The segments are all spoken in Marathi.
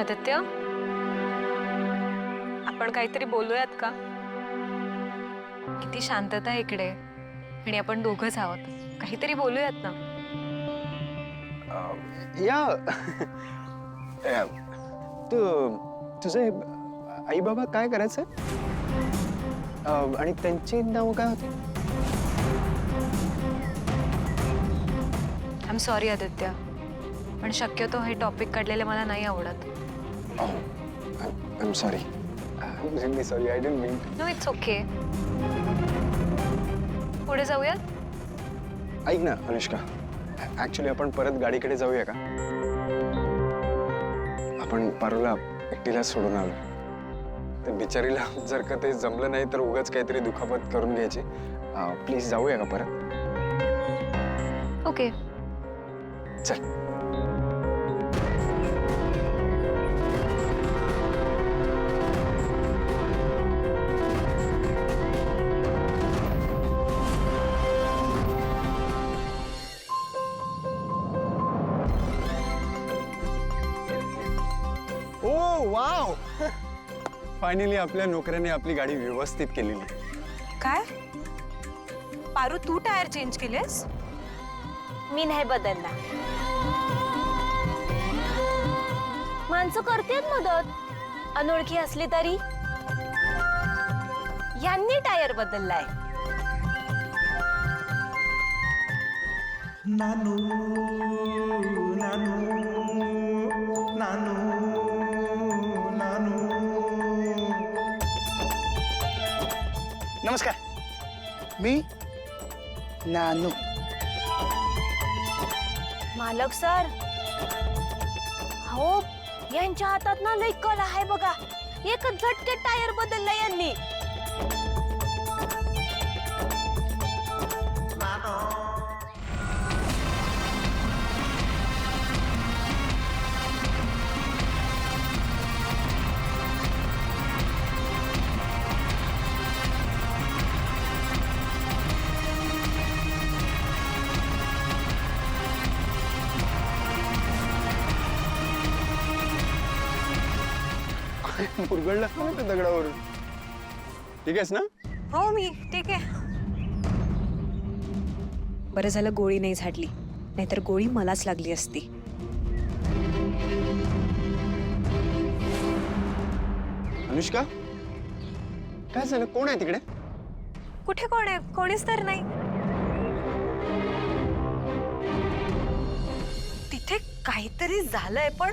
आदित्य, आपण काहीतरी बोलूयात का? किती शांतता आहे इकडे आणि आपण दोघंच आहोत. काहीतरी बोलूयात ना. या तू तुझे आई बाबा काय करायचं आणि त्यांची नाव काय होती? आय एम सॉरी आदित्य, पण शक्यतो हे टॉपिक काढलेले मला नाही आवडत. I am sorry. Really sorry. I didn't mean. No, it's okay. पुढे जाऊयात. ऐक ना अनुष्का, ऍक्च्युली आपण परत गाडीकडे जाऊया का? आपण पारूला एकटीला सोडून आलो. तर बिचारीला जर का ते जमलं नाही तर उगाच काहीतरी दुखापत करून घ्यायची. प्लीज जाऊया का परत? ओके, चल. ओ वाव, फायनली आपल्या नोकऱ्याने आपली गाडी व्यवस्थित केलेली. काय पारू, तू टायर चेंज केलेस? मी नाही बदलला. माणसं करतेत मदत, अनोळखी असली तरी. यांनी टायर बदललाय. नानू नानू नानू नानू. नमस्कार, मी नानू. मालक सर, हो यांच्या हातात ना लई कला आहे बघा. एकच झटके टायर बदलला यांनी. मुरगळला ना त्या दगडावरून. ठीक आहेस ना? हो, मी ठीक आहे. बरं झालं गोळी नाही झाडली, नाहीतर गोळी मलाच लागली असती. अनुष्का, काय झालं? कोण आहे तिकडे? कुठे कोण आहे? कोणीच तर नाही. तिथे काहीतरी झालंय, पण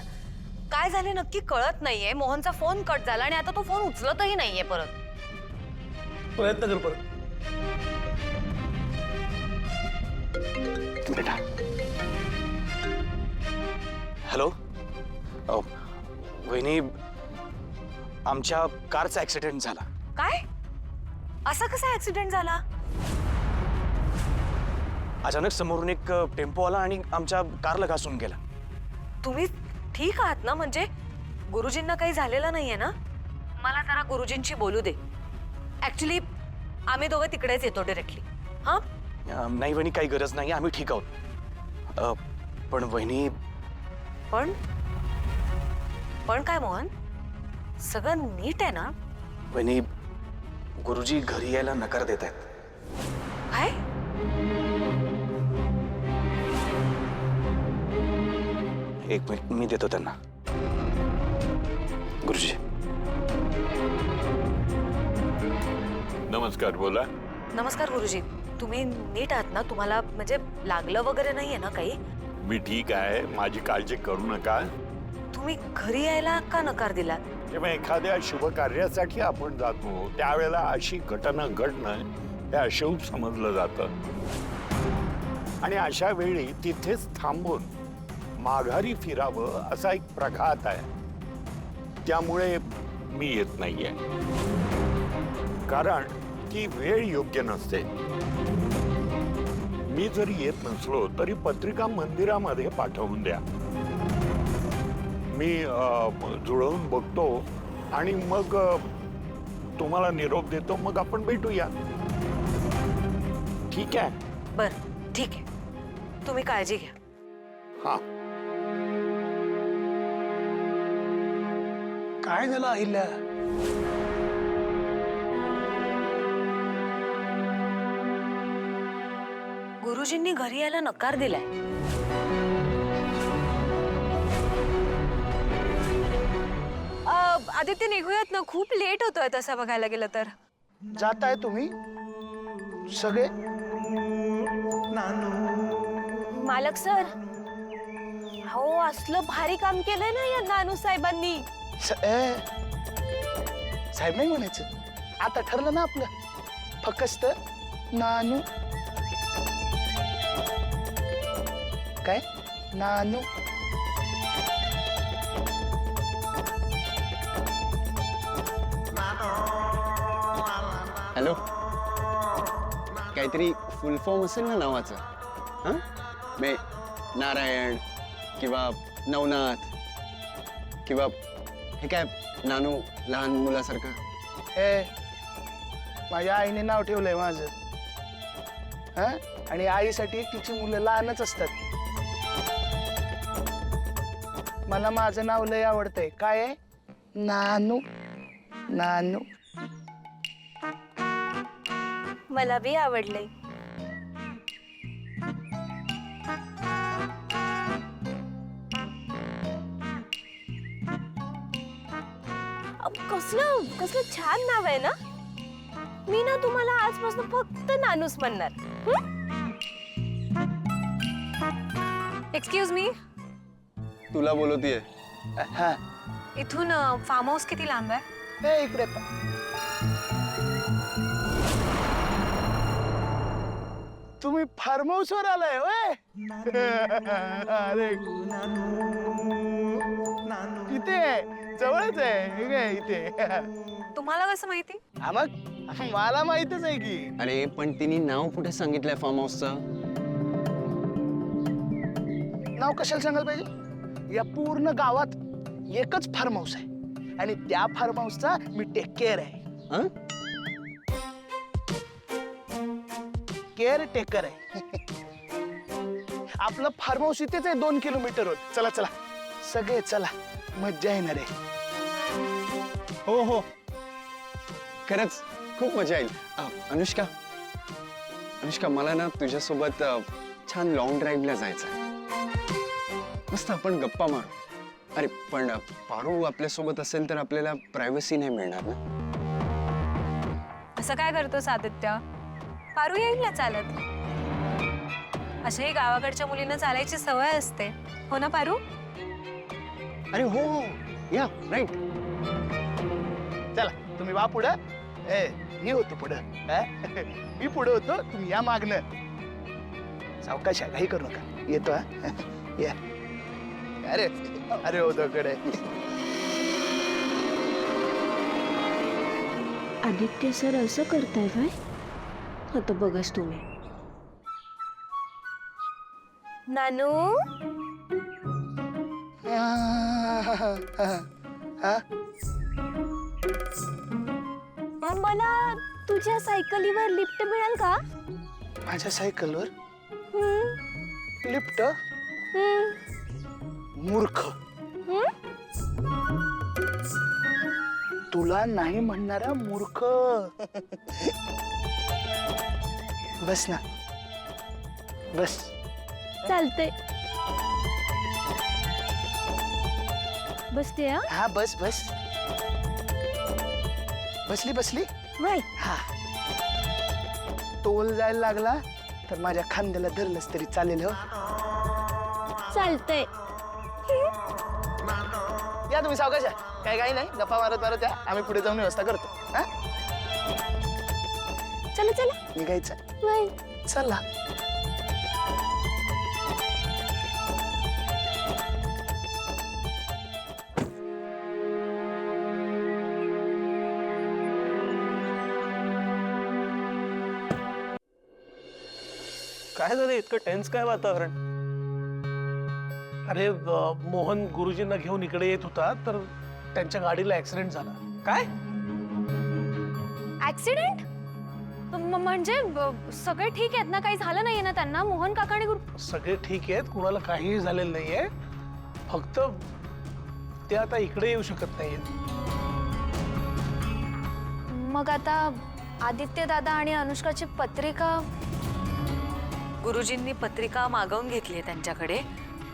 काय झाले नक्की कळत नाहीये. मोहनचा फोन कट झाला आणि आता तो फोन उचलतही नाहीये परत. प्रयत्न कर परत. बेटा. हॅलो. वहिनी, आमच्या कारचा ऍक्सिडेंट झाला. काय? असा कसा ऍक्सिडेंट झाला? अचानक समोरून एक टेम्पो आला आणि आमच्या कारला घासून गेला. तुम्ही ठीक आहात ना? म्हणजे गुरुजींना काही झालेलं नाहीये ना? मला जरा गुरुजींशी बोलू दे. ऍक्च्युली आम्ही दोघं तिकडेच येतो डायरेक्टली. हा, नाही वहिनी, काही गरज नाही, आम्ही ठीक आहोत. पण वहिनी. पण पण काय मोहन, सगळं नीट आहे ना? वहिनी, गुरुजी घरी यायला नकार देत आहेत. काय? एक मिनिट, मी देतो त्यांना. गुरुजी. नमस्कार, बोला. नमस्कार गुरुजी. तुम्ही नीट आहात ना? तुम्हाला म्हणजे लागलं वगैरे नाहीये ना काही? मी ठीक आहे, माझी काळजी करू नका. तुम्ही घरी यायला का नकार दिलात? जेव्हा एखाद्या शुभ कार्यासाठी आपण जातो त्यावेळेला अशी घटना घडणं हे अशुभ समजलं जातं आणि अशा वेळी तिथेच थांबून माघारी फिरावं असा एक प्रघात आहे. त्यामुळे मी येत नाहीये, कारण ती वेळ योग्य नसते. मी जरी येत नसलो तरी पत्रिका मंदिरामध्ये पाठवून द्या. मी जुळवून बघतो आणि मग तुम्हाला निरोप देतो. मग आपण भेटूया. ठीक आहे? बरं, ठीक आहे. तुम्ही काळजी घ्या. हा. काय झालं अहिल्या? गुरुजींनी घरी यायला नकार दिलाय. आदित्य निघूयात ना, खूप लेट होतोय तसं बघायला गेलं तर. जाताय तुम्ही सगळे? मालक सर, हो असलं भारी काम केलंय ना या नानू साहेबांनी. साहेब नाही म्हणायचं, आता ठरलं ना आपलं, फक्त नानू. काय नानू? हॅलो, काहीतरी फुल फॉर्म असेल ना नावाचं? हां, मे नारायण किंवा नवनाथ किंवा हे काय नानू लहान मुलासारखं. हे माझ्या आईने नाव ठेवलंय माझं. हा, आणि आईसाठी तिची मुलं लहानच असतात. मला माझं नाव लय आवडतंय. काय आहे? नानू. नानू. मला बी आवडलंय. कसलं कसलं छान नाव आहे ना. मी ना तुम्हाला आजपासून फक्त नानूच म्हणणार. एक्सक्यूज मी, तुला बोलवतीये. हा, इथून फार्म हाऊस किती लांब आहे? हे इकडे तुम्ही फार्म हाऊस वर आलाय होय? अरे इथे आहे, जवळच आहे. हे काय इथे? तुम्हाला कसं माहिती? हा, मग मला माहितच आहे की. अरे पण तिने नाव कुठे सांगितलंय फार्म हाऊसचं? नाव कशाला सांगायला पाहिजे? या पूर्ण गावात एकच फार्म हाऊस आहे आणि त्या फार्म हाऊसचा मी टेक केअर आहे. हं? केअर टेकर आहे. आपलं फार्म हाऊस इथेच आहे 2 किलोमीटरवर. चला चला सगळे चला, मज्जा येणार आहे. हो हो, खरंच खूप मजा येईल. अनुष्का, अनुष्का मला ना तुझ्यासोबत छान लॉंग ड्राईव्हला जायचं आहे. मस्त आपण गप्पा मारू. अरे पण पारू आपल्यासोबत असेल तर आपल्याला प्रायव्हसी नाही मिळणार ना. असं काय करतोस आदित्य? पारू येईल ना चालत. अशाही गावाकडच्या मुलींना चालायची सवय असते, हो ना पारू? अरे हो हो, या राईट. चला तुम्ही वा पुढं. मी होतो पुढं. मी पुढं होतो, तुम्ही या मागणं. सावकाश काही करू नका. येतो. हा, या. अरे अरे होतो कडे. आदित्य सर असं करताय काय? आता बघाच तुम्ही. नानू, मला तुझ्या सायकलीवर लिफ्ट मिळेल का? माझ्या सायकलवर लिफ्ट? मूर्ख. तुला नाही म्हणणारा मूर्ख. बस ना, बस. चालतंय. बसते. हा, बस बस. बसली बसली. वय हा. टोल जायला लागला तर माझ्या खांद्याला धरलंच तरी चालेल. हो, चालतंय. या तुम्ही सावकाश. काही नाही, गप्पा मारत मारत या. आम्ही पुढे जाऊन व्यवस्था करतो. हा, चला चला. निघायचं. वय चला. काय झालं इतकं टेन्स काय वातावरण? अरे मोहन गुरुजींना घेऊन इकडे येत होता तर त्यांच्या गाडीला ऍक्सिडेंट झाला. काय? ऍक्सिडेंट? म्हणजे सगळे ठीक आहेत ना? काही झालं नाहीये ना त्यांना? मोहन काका आणि सगळे ठीक आहेत, कुणाला काहीही झालेलं नाहीये. फक्त ते आता इकडे येऊ शकत नाहीये. मग आता आदित्य दादा आणि अनुष्काची पत्रिका गुरुजींनी पत्रिका मागवून घेतली त्यांच्याकडे.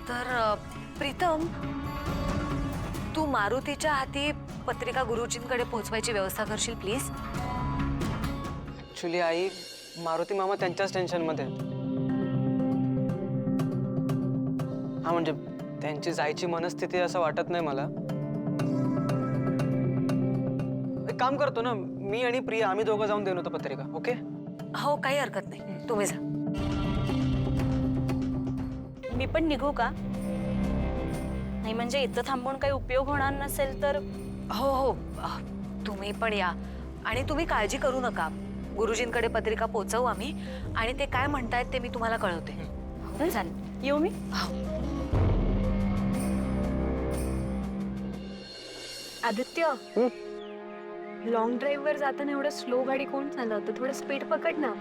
तर प्रीतम, तू मारुतीच्या हाती पत्रिका गुरुजींकडे पोहोचवायची व्यवस्था करशील प्लीज. ऍक्च्युली आई, मारुती मामा त्यांच्याच टेन्शनमध्ये आहेत. हा म्हणजे त्यांची जायची मनस्थिती असं वाटत नाही मला. एक काम करतो ना, मी आणि प्रिया आम्ही दोघं जाऊन देऊन होतो पत्रिका. ओके? हो, काही हरकत नाही, तुम्ही जा. मी पण निघू का? नाही म्हणजे इथं थांबून काही उपयोग होणार नसेल तर. हो हो, तुम्ही पण या. आणि तुम्ही काळजी करू नका, गुरुजींकडे पत्रिका पोहोचवू आम्ही, आणि ते काय म्हणतायत ते मी तुम्हाला कळवते. चालेल, येऊ मी. आदित्य, लॉंग ड्राईव्ह वर जाताना एवढं स्लो गाडी कोण चालवतं? थोडं स्पीड पकड ना.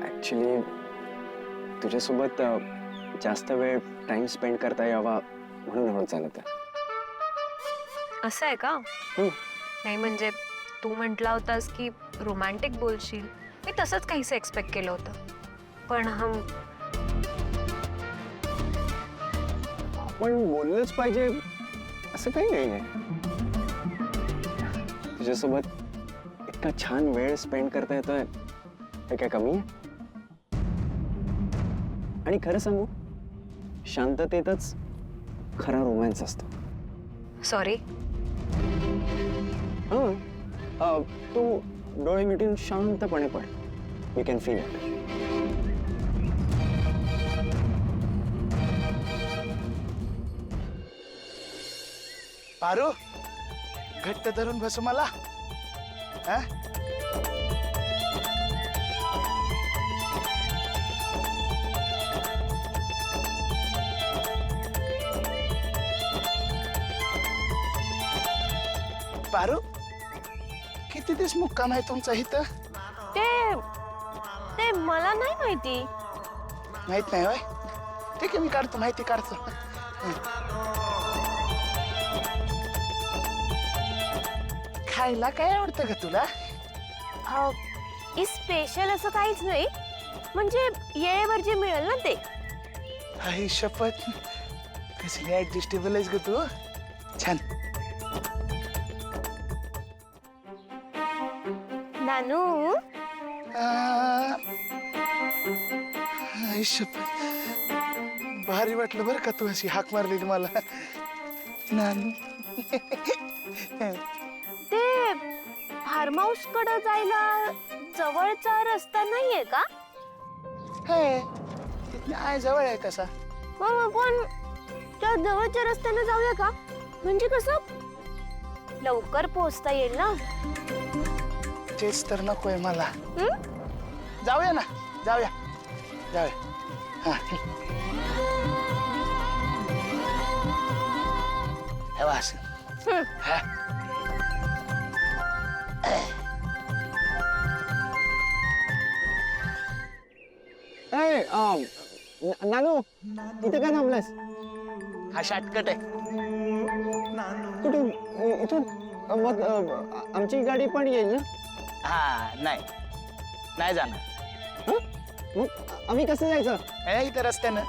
ऍक्च्युली तुझ्यासोबत जास्त वेळ टाइम स्पेंड करता यावा म्हणून हळू चालत आहे. असं आहे का? नाही म्हणजे तू म्हटला होतास की रोमॅन्टिक बोलशील, मी तसंच काहीसं एक्सपेक्ट केलं होतं. पण आपण बोललंच पाहिजे असं काही नाही आहे. तुझ्यासोबत इतका छान वेळ स्पेंड करता येतोय हे काय कमी आहे? आणि खरं सांगू, शांततेतच खरा रोमॅन्स असतो. सॉरी. तू डोळे मिटून शांतपणे पड. We can feel it. Paru, घट्ट धरून बस मला. हा? पारू, किती दिवस मुक्काम आहे तुमचा इथं? ते मला नाही माहिती. माहित नाही होय? ठीक आहे, मी काढतो, माहिती काढतो. खायला काय आवडतं का तुला? स्पेशल असं काहीच नाही, म्हणजे येळेवर जे मिळेल ना ते. आई शपथ, कसली ऍडजस्टेबल आहेस ग तू. छान. नानू, आई शपथ, भारी वाटलं बरं का तू अशी हाक मारलेली मला. नानू. ते फार्म हाऊस कडे जायला जवळचा रस्ता नाहीये का? हे तिथनं आहे, जवळ आहे तसा. मग आपण त्या जवळच्या रस्त्याने जाऊया का? म्हणजे कसं लवकर पोहोचता येईल ना. तेच तर नकोय मला. जाऊया ना, जाऊया जाऊया. हा. हे बघ असं. हा. नानू, इथं काय थांबलास? हा शॉर्टकट आहे. कुठून? इथून? मग आमची गाडी पण येईल ना? हा, नाही जाणार. मग आम्ही कसं जायचं? हे इथं रस्त्यानं.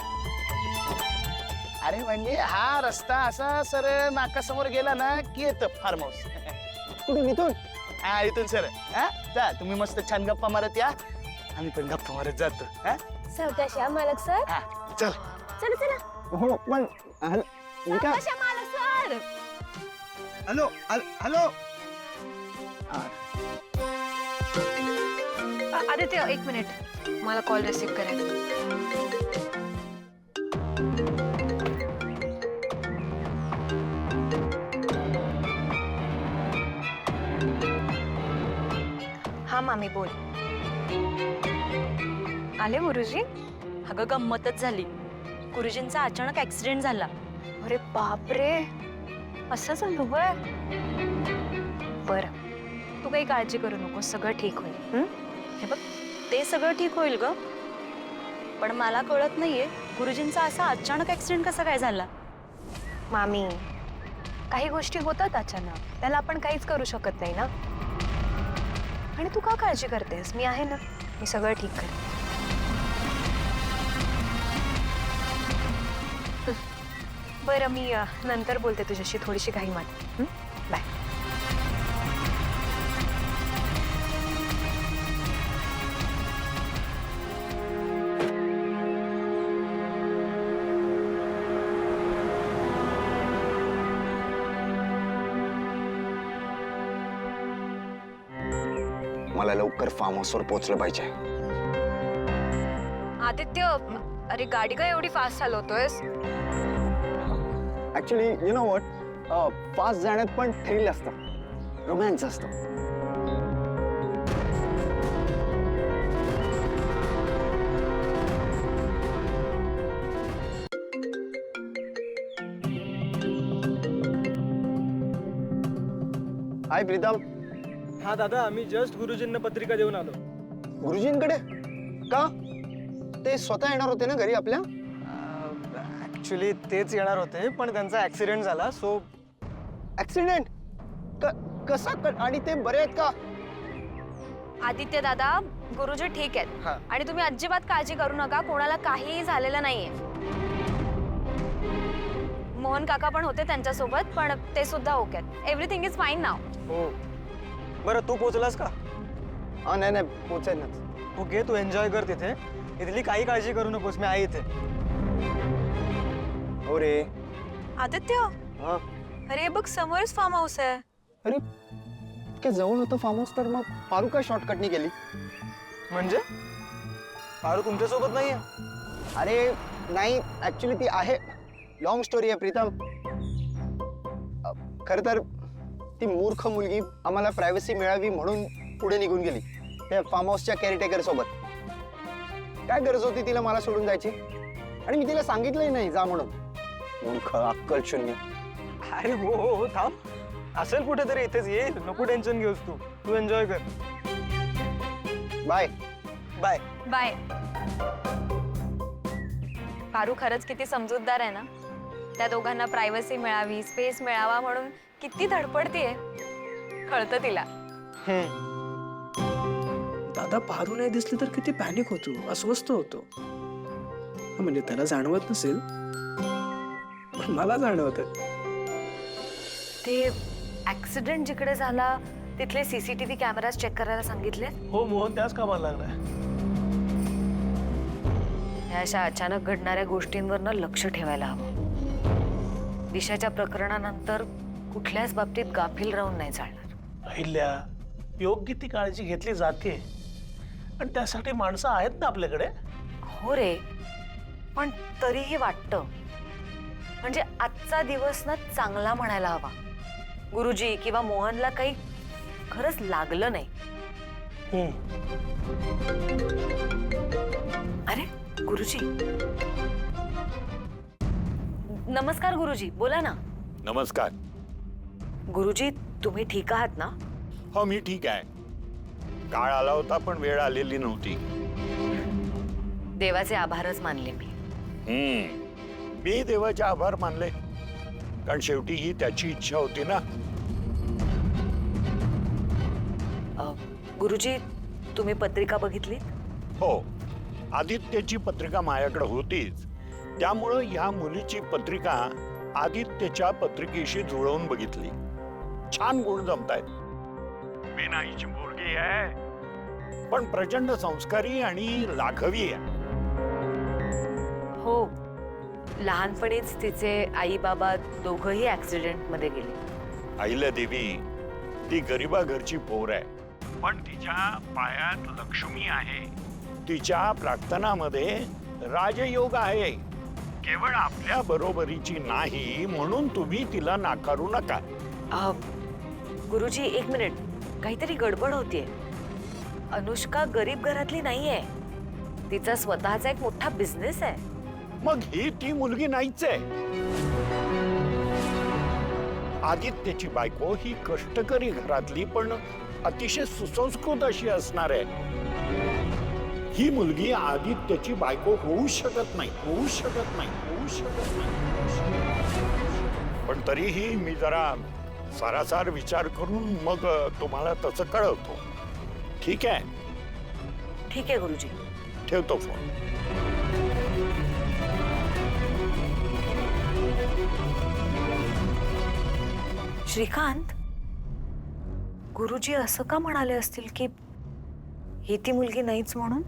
अरे म्हणजे हा रस्ता असा सरळ नाकासमोर गेला ना की येतं फार्म हाऊस. कुठून? इथून? हा, इथून सर. हा, जा तुम्ही मस्त छान गप्पा मारत या, आम्ही पण गप्पा मारत जातो. हा, सावकाश मालक सर. हा, चल. चला चला. हो पण सावकाश मालक सर. Hello hello. आदित्य, एक मिनिट, मला कॉल रिसीव्ह करायचा. हा मामी, बोल. आले गुरुजी? अगं गंमतच झाली, गुरुजींचा अचानक ऍक्सिडेंट झाला. अरे बापरे, असं झालं होय? बरं, तू काही काळजी करू नको, सगळं ठीक होईल. हे बघ, ते सगळं ठीक होईल ग, पण मला कळत नाहीये गुरुजींचा असा अचानक ऍक्सिडेंट कसा काय झाला. मामी, काही गोष्टी होतात अचानक, त्याला आपण काहीच करू शकत नाही ना. आणि तू का काळजी करतेस? मी आहे ना, मी सगळं ठीक करेन. बरं, मी नंतर बोलते तुझ्याशी, थोडीशी घाई मारते. बाय. मला लवकर फार्म हाऊसवर पोहोचलं पाहिजे. आदित्य, अरे गाडी का एवढी फास्ट चालवतोयस? Actually you know what, fast जाण्यात पण थ्रिल असतं, रोमॅन्स असतं. हाय प्रीतम. हा दादा, आम्ही जस्ट गुरुजींना पत्रिका देऊन आलो. गुरुजींकडे का? ते स्वतः येणार होते ना घरी आपल्या? ऍक्च्युली तेच येणार होते, पण त्यांचा ऍक्सिडेंट झाला, सो. ऍक्सिडेंट? कसा आणि ते बरे आहेत का? आदित्य दादा, गुरुजी ठीक आहेत. हा. आणि तुम्ही अजिबात काळजी करू नका, कोणाला काहीही झालेलं नाहीये. मोहन काका पण होते त्यांच्यासोबत, पण ते सुद्धा ओके आहेत. एव्हरीथिंग इज फाईन नाव. हो. बरं, तू पोचलास का? हा, नाही पोचायलाच. ओके, तू एन्जॉय कर तिथे. इथली काही काळजी करू नकोस, मी आहे इथे. हो रे. आदित्य, हा. अरे बघ समोरच फार्म हाऊस आहे. अरे इतक्या जवळ होतं फार्म हाऊस, तर मग पारू काय शॉर्टकटनी गेली? म्हणजे पारू तुमच्यासोबत नाहीये? अरे नाही, ऍक्च्युली ती आहे. लॉंग स्टोरी आहे प्रीतम. खर तर ती मूर्ख मुलगी आम्हाला प्रायव्हसी मिळावी म्हणून पुढे निघून गेली त्या फार्म हाऊसच्या केअरटेकर सोबत. काय गरज होती तिला मला सोडून जायची? आणि मी तिला सांगितलंही नाही जा म्हणून. मूर्ख, अक्कल शून्य. अरे हो हो हो, थांब. असेल कुठेतरी, इथेच येईल. नको टेन्शन घेऊस तू. तू एन्जॉय कर. बाय. बाय. बाय. पारू खरंच किती समजूतदार आहे ना. त्या दोघांना प्रायव्हसी मिळावी, स्पेस मिळावा म्हणून किती धडपडतीये. कळतं तिला. दादा पारू नाही दिसली तर किती पॅनिक होतो, अस्वस्थ होतो. म्हणजे त्याला जाणवत नसेल, पण मला जाणवत. ते ऍक्सिडेंट जिकडे झाला तिथले सीसीटीव्ही कॅमेराज चेक करायला सांगितले. हो, मोहन त्याच कामाला लागलाय. या अशा अचानक घडणाऱ्या गोष्टींवर लक्ष ठेवायला हवं. दिशाच्या प्रकरणानंतर कुठल्याच बाबतीत गाफील राहून नाही चालणार. अहिल्या, योग्य ती काळजी घेतली जाते आणि त्यासाठी माणसं आहेत ना आपल्याकडे. हो रे, पण तरीही वाटतं म्हणजे आजचा दिवस ना चांगला म्हणायला हवा. गुरुजी किंवा मोहनला काही खरंच लागलं नाही. अरे गुरुजी. नमस्कार गुरुजी, बोला ना. नमस्कार. गुरुजी, तुम्ही ठीक आहात ना? हो, मी ठीक आहे. काळ आला होता पण वेळ आलेली नव्हती. देवाचे आभारच मानले मी. मी देवाचे आभार मानले, कारण शेवटी ही त्याची इच्छा होती ना. गुरुजी, तुम्ही पत्रिका बघितली? हो, आदित्यची पत्रिका माझ्याकडे होतीच, त्यामुळं ह्या मुलीची पत्रिका आदित्यच्या पत्रिकेशी जुळवून बघितली. छान गुण जमतायत. बेनाईची मुलगी आहे, पण प्रचंड संस्कारी आणि लाघवी आहे. हो, लहानपणीच तिचे आई बाबा दोघंही ऍक्सिडेंट मध्ये गेले. अहिल्या देवी ती गरिबा घरची पोर आहे, पण तिच्या पायात लक्ष्मी आहे. तिच्या प्रार्थनामध्ये राजयोग आहे. केवळ आपल्या बरोबरीची नाही म्हणून तुम्ही तिला नाकारू नका. गुरुजी, एक मिनिट, काहीतरी गडबड होतीये. अनुष्का गरीब घरातली नाहीये. तिचा स्वतःचा एक मोठा बिझनेस आहे. मग ही ती मुलगी नाहीच आहे. आदित्यची बायको ही कष्टकरी घरातली पण अतिशय सुसंस्कृत अशी असणार आहे. ही मुलगी आदित्यची बायको होऊ शकत नाही, होऊ शकत नाही, होऊ शकत नाही. पण तरीही मी जरा सारासार विचार करून मग तुम्हाला तसं कळवतो. ठीक आहे? ठीक आहे गुरुजी. ठेवतो फोन. श्रीकांत, गुरुजी असं का म्हणाले असतील की ही ती मुलगी नाहीच म्हणून?